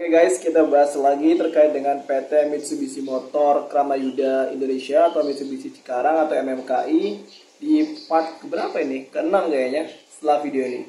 Oke guys, kita bahas lagi terkait dengan PT Mitsubishi Motor Kramayuda Indonesia atau Mitsubishi Cikarang atau MMKI di part keberapa ini? Ke-6 kayaknya setelah video ini.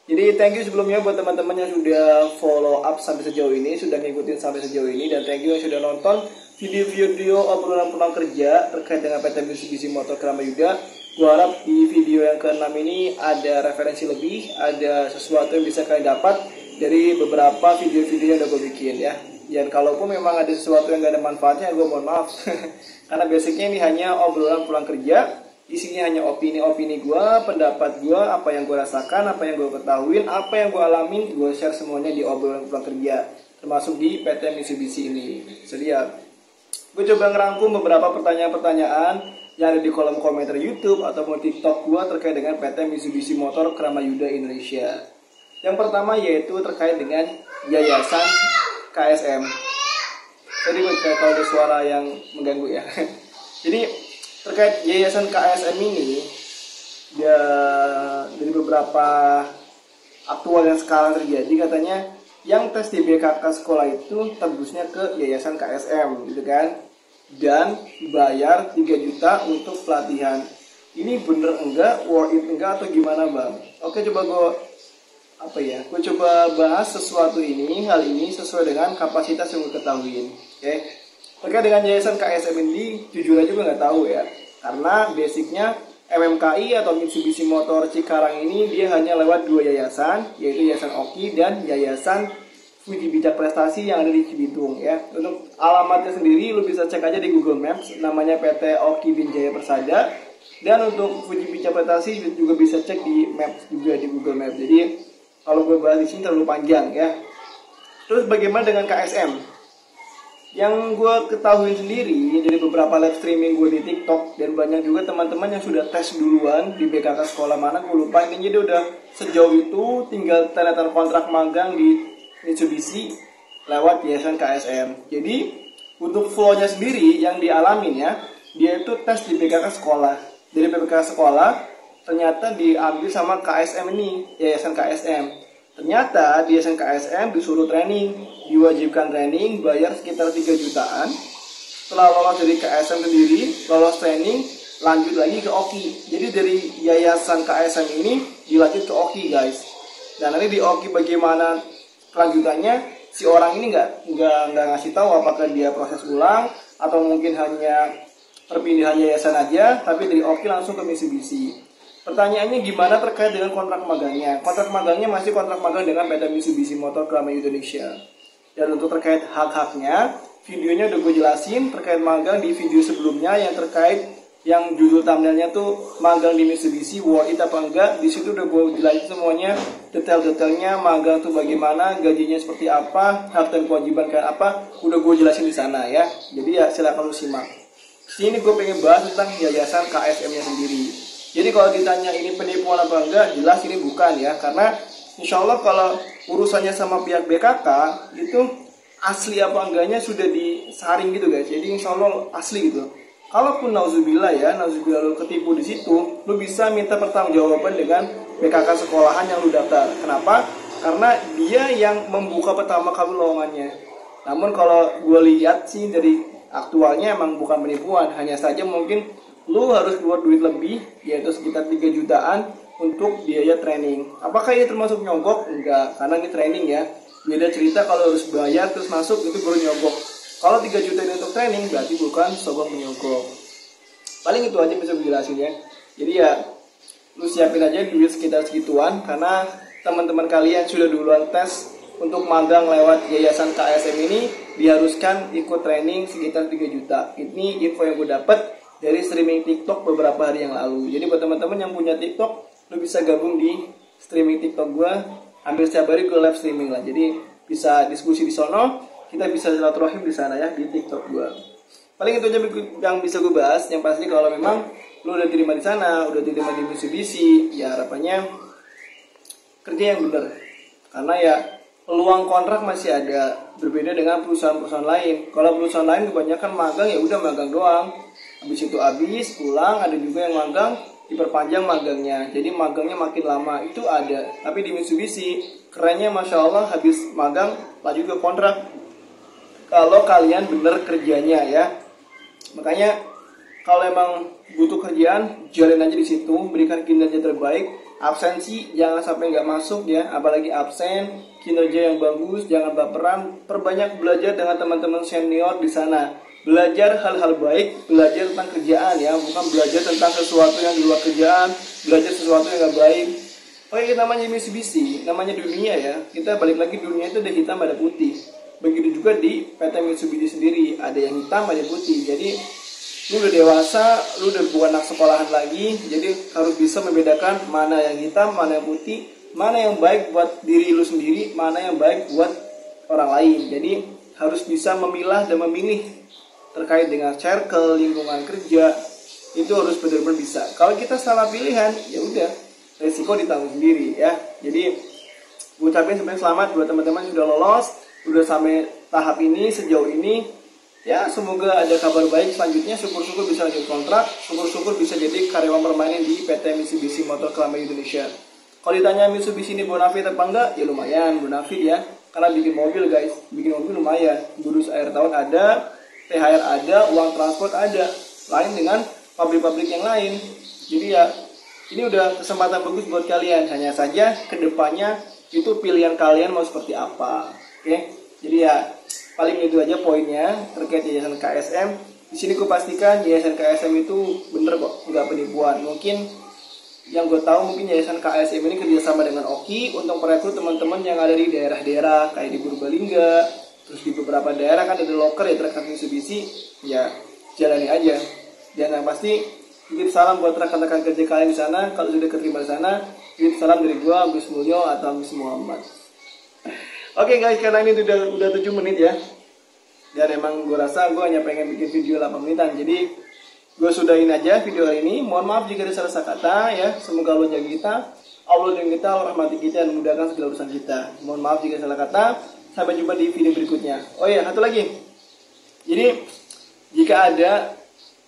Jadi thank you sebelumnya buat teman-teman yang sudah follow up sampai sejauh ini, sudah ngikutin sampai sejauh ini, dan thank you yang sudah nonton video-video obrolan pulang kerja terkait dengan PT Mitsubishi Motor Kramayuda. Gua harap di video yang ke-6 ini ada referensi lebih, ada sesuatu yang bisa kalian dapat dari beberapa video-video yang udah gue bikin ya. Dan kalaupun memang ada sesuatu yang gak ada manfaatnya, gue mohon maaf. Karena basicnya ini hanya obrolan pulang kerja. Isinya hanya opini-opini gue, pendapat gue, apa yang gue rasakan, apa yang gue ketahuin, apa yang gue alamin, gue share semuanya di obrolan pulang kerja, termasuk di PT Mitsubishi ini. Sedia. Gue coba ngerangkum beberapa pertanyaan-pertanyaan yang ada di kolom komentar YouTube ataupun TikTok gue terkait dengan PT Mitsubishi Motor Kramayuda Indonesia. Yang pertama yaitu terkait dengan Yayasan KSM. Jadi kalau ada suara yang mengganggu ya. Jadi terkait Yayasan KSM ini, ya, dari beberapa aktual yang sekarang terjadi, katanya yang tes di BKK sekolah itu tembusnya ke Yayasan KSM gitu kan, dan bayar 3 juta untuk pelatihan. Ini bener enggak, worth it enggak, atau gimana bang? Oke, coba gue coba bahas sesuatu ini, hal ini sesuai dengan kapasitas yang gue ketahuin. Oke. Terkait dengan Yayasan KSM ini, jujur aja gue nggak tahu ya. Karena basicnya MMKI atau Mitsubishi Motor Cikarang ini dia hanya lewat 2 yayasan, yaitu Yayasan Oki dan Yayasan Fuji Bijak Prestasi yang ada di Cibitung ya. Untuk alamatnya sendiri lu bisa cek aja di Google Maps, namanya PT Oki Binjaya Persada. Dan untuk Fuji Bijak Prestasi juga bisa cek di Maps juga di Google Maps. Jadi kalau gue bahas di sini terlalu panjang ya. Terus bagaimana dengan KSM? Yang gue ketahui sendiri dari beberapa live streaming gue di TikTok, dan banyak juga teman-teman yang sudah tes duluan di BKK sekolah mana, gue lupa ini. Jadi udah sejauh itu tinggal tanda kontrak magang di Mitsubishi lewat Yayasan KSM. Jadi untuk flow-nya sendiri yang dialamin ya, dia itu tes di BKK sekolah. Dari BKK sekolah ternyata diambil sama KSM ini, Yayasan KSM. Ternyata di Yayasan KSM disuruh training, diwajibkan training, bayar sekitar 3 jutaan. Setelah lolos dari KSM sendiri, lolos training, lanjut lagi ke Oki. Jadi dari Yayasan KSM ini dilanjut ke Oki guys. Dan nanti di Oki bagaimana kelanjutannya, si orang ini nggak ngasih tahu apakah dia proses ulang atau mungkin hanya perpindahan yayasan aja, tapi dari Oki langsung ke Mitsubishi. Pertanyaannya gimana terkait dengan kontrak magangnya? Kontrak magangnya masih kontrak magang dengan PT Mitsubishi Motor Kramayuda Indonesia. Dan untuk terkait hak-haknya, videonya udah gue jelasin terkait magang di video sebelumnya yang terkait yang judul thumbnailnya tuh magang di Mitsubishi worth it apa enggak. Di situ udah gue jelasin semuanya, detail-detailnya magang tuh bagaimana, gajinya seperti apa, hak dan kewajiban kayak apa, udah gue jelasin di sana ya. Jadi ya silakan lu simak. Sini gue pengen bahas tentang Yayasan KSM-nya sendiri. Jadi kalau ditanya ini penipuan apa enggak, jelas ini bukan ya. Karena insya Allah kalau urusannya sama pihak BKK, itu asli apa enggaknya sudah disaring gitu guys. Jadi insya Allah asli gitu. Kalaupun nauzubillah ya, nauzubillah lu ketipu di situ, lu bisa minta pertanggungjawaban dengan BKK sekolahan yang lu daftar. Kenapa? Karena dia yang membuka pertama kali lowongannya. Namun kalau gue lihat sih dari aktualnya emang bukan penipuan, hanya saja mungkin lu harus keluar duit lebih, yaitu sekitar 3 jutaan untuk biaya training. Apakah ini termasuk nyogok? Enggak, karena ini training ya. Beda cerita kalau harus bayar terus masuk, itu baru nyogok. Kalau 3 juta ini untuk training, berarti bukan sogok menyogok. Paling itu aja bisa gue jelasin ya. Jadi ya, lu siapin aja duit sekitar segituan, karena teman-teman kalian sudah duluan tes untuk magang lewat Yayasan KSM ini, diharuskan ikut training sekitar 3 juta. Ini info yang gue dapet dari streaming TikTok beberapa hari yang lalu. Jadi buat teman-teman yang punya TikTok, lu bisa gabung di streaming TikTok gue. Hampir setiap hari gue live streaming lah. Jadi bisa diskusi di sono, kita bisa silaturahim di sana ya, di TikTok gue. Paling itu aja yang bisa gue bahas. Yang pasti kalau memang lu udah terima di sana, udah terima di Mitsubishi, ya harapannya kerja yang benar. Karena ya peluang kontrak masih ada. berbeda dengan perusahaan-perusahaan lain. Kalau perusahaan lain kebanyakan magang ya udah magang doang. Habis itu habis, pulang. Ada juga yang magang diperpanjang magangnya. Jadi magangnya makin lama itu ada. Tapi di Mitsubishi kerennya Masya Allah, habis magang lanjut ke kontrak. Kalau kalian bener kerjanya ya. Makanya kalau emang butuh kerjaan, jalan aja di situ, berikan kinerja terbaik. Absensi jangan sampai nggak masuk ya, apalagi absen, kinerja yang bagus, jangan baperan, perbanyak belajar dengan teman-teman senior di sana. Belajar hal-hal baik, belajar tentang kerjaan ya, bukan belajar tentang sesuatu yang di luar kerjaan, belajar sesuatu yang nggak baik. Oke, namanya Mitsubishi, namanya dunia ya, kita balik lagi dunia itu ada hitam ada putih. Begitu juga di PT Mitsubishi sendiri, ada yang hitam ada putih. Jadi lu udah dewasa, lu udah bukan anak sekolahan lagi, jadi harus bisa membedakan mana yang hitam, mana yang putih, mana yang baik buat diri lu sendiri, mana yang baik buat orang lain. Jadi harus bisa memilah dan memilih terkait dengan circle, lingkungan kerja, itu harus benar-benar bisa. Kalau kita salah pilihan, ya udah resiko ditanggung sendiri ya. Jadi gue ucapin sebenarnya selamat buat teman-teman sudah lolos, udah sampai tahap ini sejauh ini. Ya, semoga ada kabar baik selanjutnya. Syukur-syukur bisa lanjut kontrak, syukur-syukur bisa jadi karyawan permanen di PT Mitsubishi Motor Club Indonesia. Kalau ditanya Mitsubishi ini bonafit apa enggak, ya lumayan bonafit ya. Karena bikin mobil guys, bikin mobil lumayan. Bonus akhir tahun ada, THR ada, uang transport ada. Lain dengan pabrik-pabrik yang lain. Jadi ya, ini udah kesempatan bagus buat kalian. Hanya saja kedepannya itu pilihan kalian mau seperti apa. Oke, jadi ya paling itu aja poinnya terkait Yayasan KSM. Di sini gue pastikan Yayasan KSM itu bener kok, nggak penipuan. Mungkin yang gue tahu mungkin Yayasan KSM ini kerjasama dengan Oki untuk merekrut teman-teman yang ada di daerah-daerah kayak di Purbalingga, terus di beberapa daerah kan ada loker ya terkait Mitsubishi. Ya jalani aja. Dan yang pasti titip salam buat rekan-rekan kerja kalian di sana. Kalau sudah keterima di sana, titip salam dari gue, Gus Mulyo atau Gus Muhammad. Oke guys, karena ini udah 7 menit ya. Dan emang gue rasa gue hanya pengen bikin video 8 menitan. Jadi gue sudahin aja video kali ini. Mohon maaf jika ada salah kata ya. Semoga Allah jaga kita, Allah lindungi kita, Allah rahmati kita, dan memudahkan segala urusan kita. Mohon maaf jika salah kata. Sampai jumpa di video berikutnya. Oh iya, satu lagi. Jadi jika ada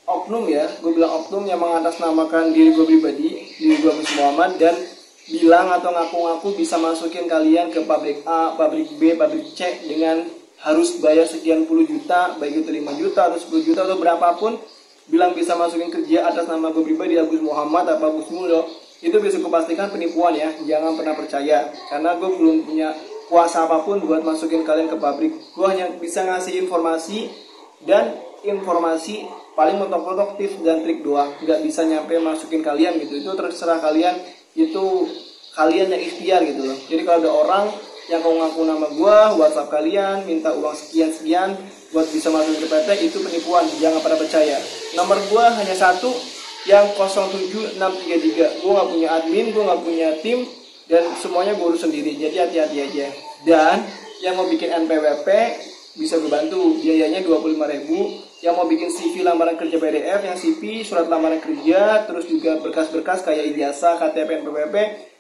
oknum ya, gue bilang oknum yang mengatasnamakan diri gue pribadi, diri gue Gus Muhammad, dan bilang atau ngaku-ngaku bisa masukin kalian ke pabrik A, pabrik B, pabrik C dengan harus bayar sekian puluh juta, baik itu 5 juta atau 10 juta atau berapapun, bilang bisa masukin kerja atas nama gue pribadi Agus Muhammad atau Gus Mulyo, itu bisa gue pastikan penipuan ya, jangan pernah percaya. Karena gue belum punya kuasa apapun buat masukin kalian ke pabrik. Gue hanya bisa ngasih informasi, dan informasi paling mentok-mentok tips dan trik doang, nggak bisa nyampe masukin kalian gitu. Itu terserah kalian, itu kalian yang ikhtiar gitu loh. Jadi kalau ada orang yang mau ngaku nama gue, WhatsApp kalian, minta uang sekian-sekian buat bisa masuk ke PT, itu penipuan, jangan pada percaya. Nomor gue hanya satu, yang 07633. Gue gak punya admin, gue gak punya tim, dan semuanya gue urus sendiri. Jadi hati-hati aja. Dan yang mau bikin NPWP bisa gue bantu, biayanya 25.000. Yang mau bikin CV lamaran kerja PDF, yang CV, surat lamaran kerja, terus juga berkas-berkas kayak ijazah, KTP, NPWP,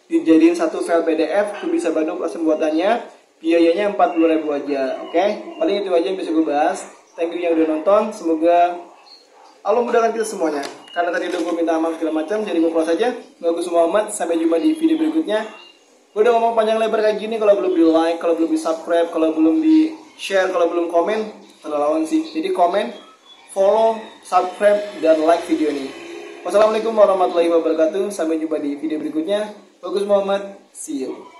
dijadiin satu file PDF, gue bisa bantu proses pembuatannya, biayanya 40.000 aja. Oke, paling itu aja yang bisa gue bahas. Thank you yang udah nonton, semoga Allah mudahkan kita semuanya. Karena tadi udah gue minta maaf segala macam, jadi gue close aja. Gue Gus Muhammad, sampai jumpa di video berikutnya. Gue udah ngomong panjang lebar kayak gini, kalau belum di like, kalau belum di subscribe, kalau belum di share, kalau belum komen, terlawan sih. Jadi komen, follow, subscribe, dan like video ini. Wassalamualaikum warahmatullahi wabarakatuh. Sampai jumpa di video berikutnya. Gus Muhammad, see you.